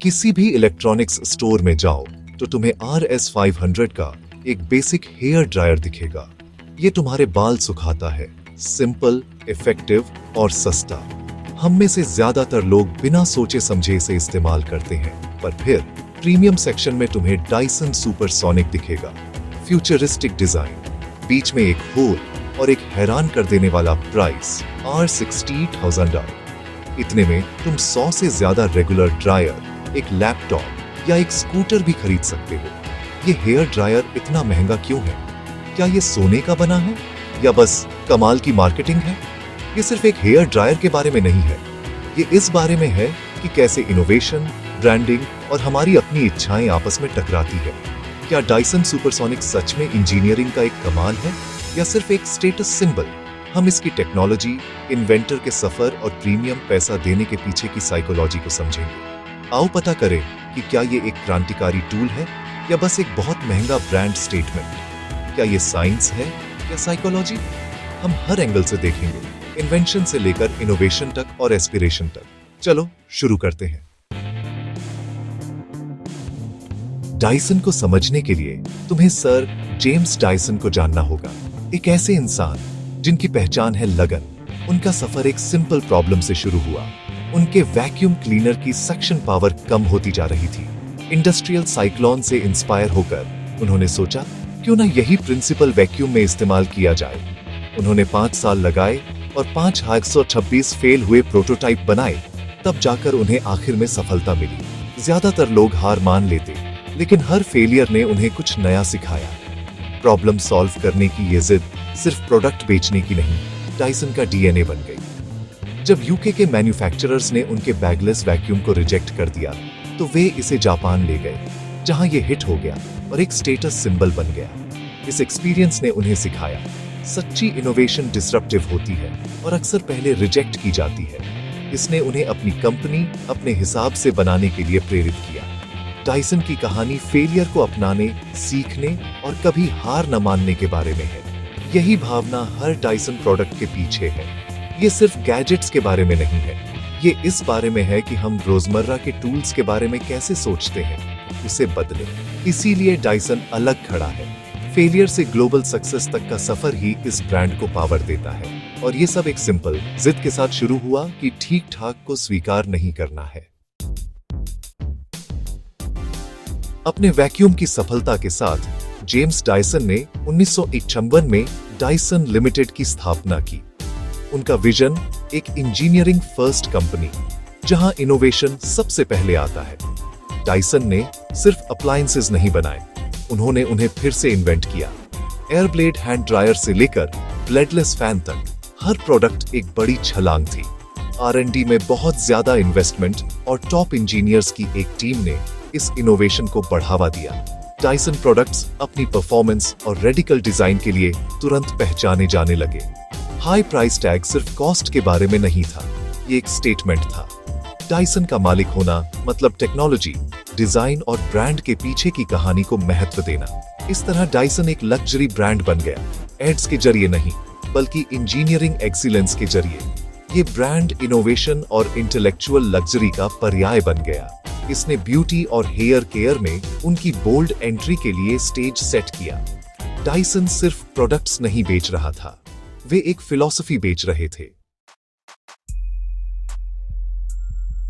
किसी भी electronics store में जाओ तो तुम्हें RS500 का एक बेसिक हेयर ड्रायर दिखेगा। ये तुम्हारे बाल सुखाता है, सिंपल, इफेक्टिव और सस्ता। हम में से ज्यादातर लोग बिना सोचे समझे इसे इस्तेमाल करते हैं, पर फिर प्रीमियम सेक्शन में तुम्हें डाइसन सुपरसोनिक दिखेगा। फ्यूचरिस्टिक डिजाइन, बीच में एक होल और एक हैरान कर देने वाला प्राइस R60,000। इतने में तुम 100 से ज्यादा रेगुलर ड्रायर, एक लैपटॉप या एक स्कूटर भी खरीद सकते हो। ये हेयर ड्रायर इतना महंगा क्यों है? क्या ये सोने का बना है या बस कमाल की मार्केटिंग है? ये सिर्फ एक हेयर ड्रायर के बारे में नहीं है, ये इस बारे में है कि कैसे इनोवेशन, ब्रांडिंग और हमारी अपनी इच्छाएं आपस में टकराती है। क्या डाइसन सुपरसोनिक सच में इंजीनियरिंग का एक कमाल है या सिर्फ एक स्टेटस सिंबल? हम इसकी टेक्नोलॉजी, इन्वेंटर के सफर और प्रीमियम पैसा देने के पीछे की साइकोलॉजी को समझेंगे। आओ पता करें कि क्या ये एक क्रांतिकारी टूल है या बस एक बहुत महंगा ब्रांड स्टेटमेंट। क्या ये साइंस है या साइकोलॉजी? हम हर एंगल से देखेंगे, इन्वेंशन से लेकर इनोवेशन तक और एस्पिरेशन तक। चलो शुरू करते हैं। डाइसन को समझने के लिए तुम्हें सर जेम्स डाइसन को जानना होगा। एक ऐसे इंसान जिनकी पहचान है लगन। उनका सफर एक सिंपल प्रॉब्लम से शुरू हुआ। उनके वैक्यूम क्लीनर की सक्शन पावर कम होती जा रही थी। इंडस्ट्रियल साइक्लोन से इंस्पायर होकर उन्होंने सोचा, क्यों ना यही प्रिंसिपल वैक्यूम में इस्तेमाल किया जाए। उन्होंने 5 साल लगाए और 5,126 फेल हुए प्रोटोटाइप बनाए। तब जाकर उन्हें आखिर में सफलता मिली। ज्यादातर लोग हार मान लेते, लेकिन हर फेलियर ने उन्हें कुछ नया सिखाया। प्रॉब्लम सॉल्व करने की ये जिद सिर्फ प्रोडक्ट बेचने की नहीं, डाइसन का DNA बन गई। जब यूके के मैन्युफैक्चरर्स ने उनके बैगलेस वैक्यूम को रिजेक्ट कर दिया, तो वे इसे जापान ले गए, जहां ये हिट हो गया और एक स्टेटस सिंबल बन गया। इस एक्सपीरियंस ने उन्हें सिखाया, सच्ची इनोवेशन डिसरप्टिव होती है और अक्सर पहले रिजेक्ट की जाती है। इसने उन्हें अपनी कंपनी अपने हिसाब से बनाने के लिए प्रेरित किया। डाइसन की कहानी फेलियर को अपनाने, सीखने और कभी हार न मानने के बारे में है। यही भावना हर डाइसन प्रोडक्ट के पीछे है। ये सिर्फ गैजेट्स के बारे में नहीं है, ये इस बारे में है कि हम रोजमर्रा के टूल्स के बारे में कैसे सोचते हैं, उसे बदलें। इसीलिए डाइसन अलग खड़ा है। फेलियर से ग्लोबल सक्सेस तक का सफर ही इस ब्रांड को पावर देता है। और ये सब एक सिंपल जिद के साथ शुरू हुआ कि ठीक ठाक को स्वीकार नहीं करना है। अपने वैक्यूम की सफलता के साथ जेम्स डाइसन ने 1951 में डाइसन लिमिटेड की स्थापना की। उनका विजन एक इंजीनियरिंग फर्स्ट कंपनी, जहां इनोवेशन सबसे पहले आता है। डाइसन ने सिर्फ अप्लायंसेस नहीं बनाए, उन्होंने उन्हें फिर से इन्वेंट किया। एयरब्लेड हैंड ड्रायर से लेकर ब्लेडलेस फैन तक हर प्रोडक्ट एक बड़ी छलांग थी। R&D में बहुत ज्यादा इन्वेस्टमेंट और टॉप इंजीनियर्स की एक टीम ने इस इनोवेशन को बढ़ावा दिया। डाइसन प्रोडक्ट्स अपनी परफॉर्मेंस और रेडिकल डिजाइन के लिए तुरंत पहचाने जाने लगे। हाई प्राइस टैग सिर्फ कॉस्ट के बारे में नहीं था, ये एक स्टेटमेंट था। डाइसन का मालिक होना मतलब टेक्नोलॉजी, डिजाइन और ब्रांड के पीछे की कहानी को महत्व देना। इस तरह डाइसन एक लग्जरी ब्रांड बन गया, एड्स के जरिए नहीं बल्कि इंजीनियरिंग एक्सीलेंस के जरिए। ये ब्रांड इनोवेशन और इंटेलेक्चुअल लग्जरी का पर्याय बन गया। इसने ब्यूटी और हेयर केयर में उनकी बोल्ड एंट्री के लिए स्टेज सेट किया। डाइसन सिर्फ प्रोडक्ट्स नहीं बेच रहा था, वे एक फिलॉसफी बेच रहे थे।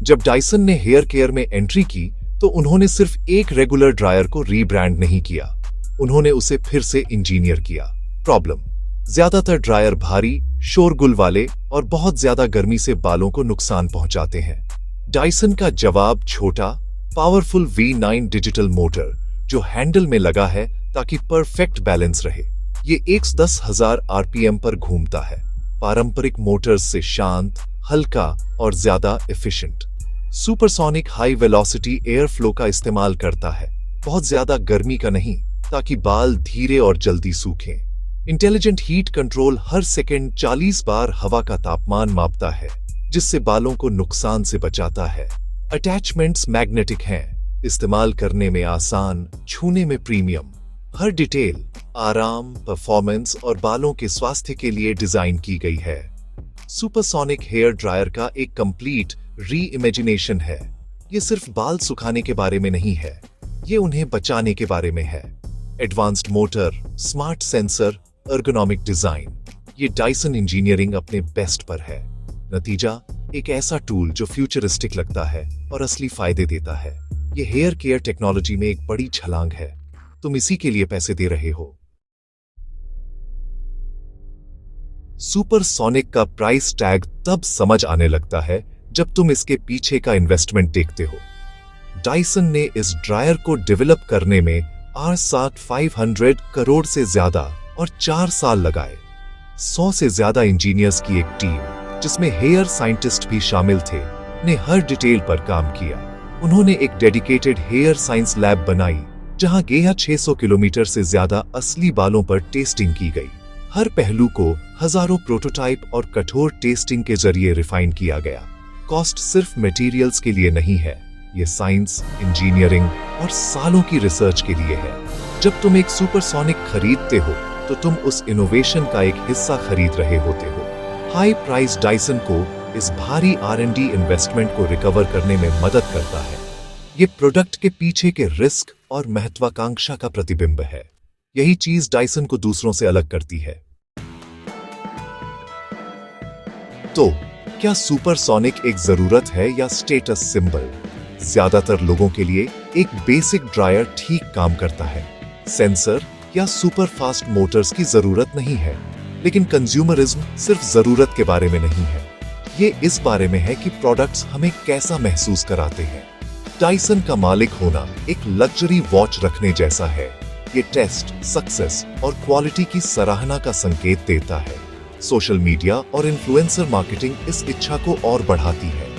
जब डाइसन ने हेयर केयर में एंट्री की, तो उन्होंने सिर्फ एक रेगुलर ड्रायर को रीब्रांड नहीं किया, उन्होंने उसे फिर से इंजीनियर किया। प्रॉब्लम: ज्यादातर ड्रायर भारी, शोरगुल वाले और बहुत ज्यादा गर्मी से बालों को नुकसान पहुंचाते हैं। डाइसन का जवाब छोटा, पावरफुल V9 डिजिटल मोटर जो हैंडल में लगा है ताकि परफेक्ट बैलेंस रहे। ये 110,000 RPM पर घूमता है, पारंपरिक मोटर्स से शांत, हल्का और ज्यादा efficient. Supersonic high velocity air flow का इस्तेमाल करता है, बहुत ज्यादा गर्मी का नहीं, ताकि बाल धीरे और जल्दी सूखें। इंटेलिजेंट हीट कंट्रोल हर सेकंड 40 बार हवा का तापमान मापता है, जिससे बालों को नुकसान से बचाता है। अटैचमेंट्स मैग्नेटिक हैं, इस्तेमाल करने में आसान, छूने में प्रीमियम। हर डिटेल आराम, परफॉर्मेंस और बालों के स्वास्थ्य के लिए डिजाइन की गई है। सुपरसोनिक हेयर ड्रायर का एक कंप्लीट री इमेजिनेशन है। ये सिर्फ बाल सुखाने के बारे में नहीं है, ये उन्हें बचाने के बारे में है। Advanced motor, smart sensor, ergonomic design, ये डायसन इंजीनियरिंग अपने बेस्ट पर है। नतीजा, एक ऐसा टूल जो फ्यूचरिस्टिक लगता है और असली फायदे देता है। ये हेयर केयर टेक्नोलॉजी में एक बड़ी छलांग है। तुम इसी के लिए पैसे दे रहे हो। सुपरसोनिक का प्राइस टैग तब समझ आने लगता है जब तुम इसके पीछे का इन्वेस्टमेंट देखते हो। डायसन ने इस ड्रायर को डेवलप करने में $500 करोड़ से ज्यादा और 4 साल लगाए। 100 से ज्यादा इंजीनियर्स की एक टीम, जिसमें हेयर साइंटिस्ट भी शामिल थे, ने हर डिटेल पर काम किया। उन्होंने एक डेडिकेटेड हेयर साइंस लैब बनाई, जहां गया 600 किलोमीटर से ज्यादा असली बालों पर टेस्टिंग की गई। हर पहलू को हजारों प्रोटोटाइप और कठोर टेस्टिंग के जरिए रिफाइन किया गया। कॉस्ट सिर्फ मटेरियल्स के लिए नहीं है, ये साइंस, इंजीनियरिंग और सालों की रिसर्च के लिए है। जब तुम एक सुपरसोनिक खरीदते हो तो तुम उस इनोवेशन का एक हिस्सा खरीद रहे होते हो। हाई प्राइस डायसन को इस भारी R&D इन्वेस्टमेंट को रिकवर करने में मदद करता है। ये प्रोडक्ट के पीछे के रिस्क और महत्वाकांक्षा का प्रतिबिंब है। यही चीज डायसन को दूसरों से अलग करती है। तो क्या सुपरसोनिक एक जरूरत है या स्टेटस सिंबल? ज्यादातर लोगों के लिए एक बेसिक ड्रायर ठीक काम करता है। सेंसर या सुपर फास्ट मोटर्स की जरूरत नहीं है। लेकिन कंज्यूमरिज्म सिर्फ जरूरत के बारे में नहीं है, ये इस बारे में है कि प्रोडक्ट्स हमें कैसा महसूस कराते हैं। डायसन का मालिक होना एक लग्जरी वॉच रखने जैसा है। ये टेस्ट, सक्सेस और क्वालिटी की सराहना का संकेत देता है। सोशल मीडिया और इन्फ्लुएंसर मार्केटिंग इस इच्छा को और बढ़ाती है।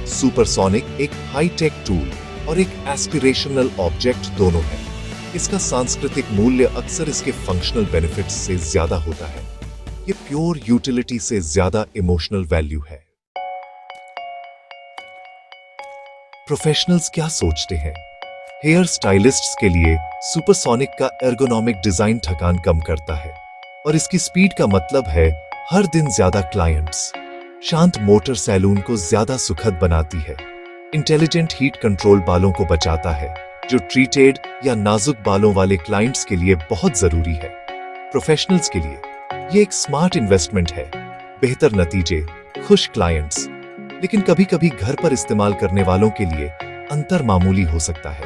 सुपरसोनिक एक हाई-टेक टूल और एक एस्पिरेशनल ऑब्जेक्ट दोनों है। इसका सांस्कृतिक मूल्य अक्सर इसके फंक्शनल बेनिफिट्स से ज्यादा होता है। ये प्योर यूटिलिटी से ज्यादा इमोशनल वैल्यू है। प्रोफेशनल्स क्या सोचते हैं? हेयर स्टाइलिस्ट्स के लिए सुपरसोनिक का एर्गोनॉमिक डिजाइन थकान कम करता है और इसकी स्पीड का मतलब है हर दिन ज्यादा क्लाइंट्स। शांत मोटर सैलून को ज्यादा सुखद बनाती है। इंटेलिजेंट हीट कंट्रोल बालों को बचाता है, जो ट्रीटेड या नाजुक बालों वाले क्लाइंट्स के लिए बहुत जरूरी है। प्रोफेशनल्स के लिए ये एक स्मार्ट इन्वेस्टमेंट है। बेहतर नतीजे, खुश क्लाइंट्स। लेकिन कभी-कभी घर पर इस्तेमाल करने वालों के लिए अंतर मामूली हो सकता है।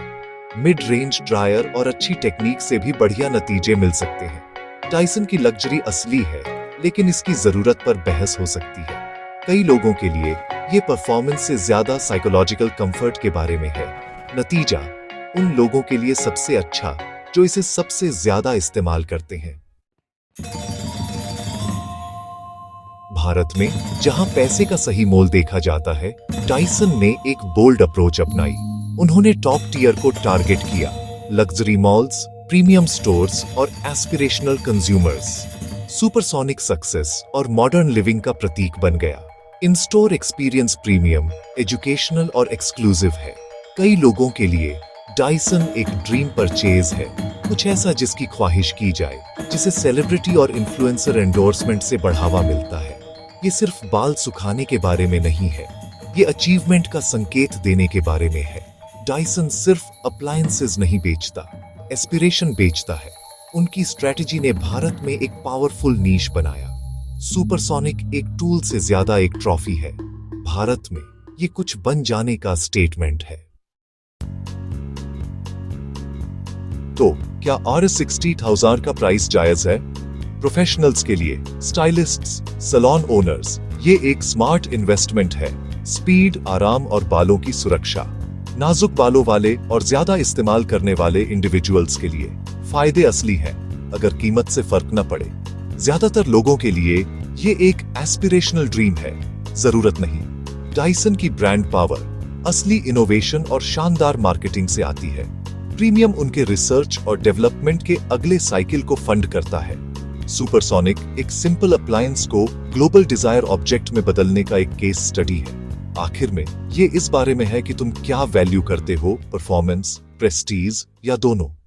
मिड रेंज ड्रायर और अच्छी टेक्निक से भी बढ़िया नतीजे मिल सकते हैं। डायसन की लग्जरी असली है, लेकिन इसकी जरूरत पर बहस हो सकती है। कई लोगों के लिए ये परफॉर्मेंस से ज्यादा साइकोलॉजिकल कंफर्ट के बारे में है। नतीजा, उन लोगों के लिए सबसे अच्छा जो इसे सबसे ज्यादा इस्तेमाल करते हैं। भारत में जहां पैसे का सही मोल देखा जाता है, डायसन ने एक बोल्ड अप्रोच अपनाई। उन्होंने टॉप टियर को टारगेट किया, लग्जरी मॉल्स, प्रीमियम स्टोर्स और एस्पिरेशनल कंज्यूमर्स। सुपरसोनिक सक्सेस और मॉडर्न लिविंग का प्रतीक बन गया। इन स्टोर एक्सपीरियंस प्रीमियम, एजुकेशनल और एक्सक्लूसिव है। कई लोगों के लिए डायसन एक ड्रीम परचेज है, कुछ ऐसा जिसकी ख्वाहिश की जाए, जिसे सेलिब्रिटी और इन्फ्लुएंसर एंडोर्समेंट से बढ़ावा मिलता है। ये सिर्फ बाल सुखाने के बारे में नहीं है, ये अचीवमेंट का संकेत देने के बारे में है। डायसन सिर्फ अप्लायंसेस नहीं बेचता, एस्पिरेशन बेचता है। उनकी स्ट्रेटजी ने भारत में एक पावरफुल नीश बनाया। सुपरसोनिक एक टूल से ज्यादा एक ट्रॉफी है। भारत में ये कुछ बन जाने का स्टेटमेंट है। तो क्या $60,000 का प्राइस जायज है? प्रोफेशनल्स के लिए, स्टाइलिस्ट्स, सैलून ओनर्स, ये एक स्मार्ट इन्वेस्टमेंट है। स्पीड, आराम और बालों की सुरक्षा। नाजुक बालों वाले और ज्यादा इस्तेमाल करने वाले इंडिविजुअल्स के लिए फायदे असली हैं, अगर कीमत से फर्क न पड़े। ज्यादातर लोगों के लिए ये एक एस्पिरेशनल ड्रीम है, जरूरत नहीं। डायसन की ब्रांड पावर, असली इनोवेशन और शानदार मार्केटिंग से आती है। प्रीमियम उनके रिसर्च और डेवलपमेंट के अगले साइकिल को फंड करता है। सुपरसोनिक एक सिंपल अप्लायंस को ग्लोबल डिजायर ऑब्जेक्ट में बदलने का एक केस स्टडी है। आखिर में ये इस बारे में है कि तुम क्या वैल्यू करते हो, परफॉर्मेंस, प्रेस्टीज या दोनों।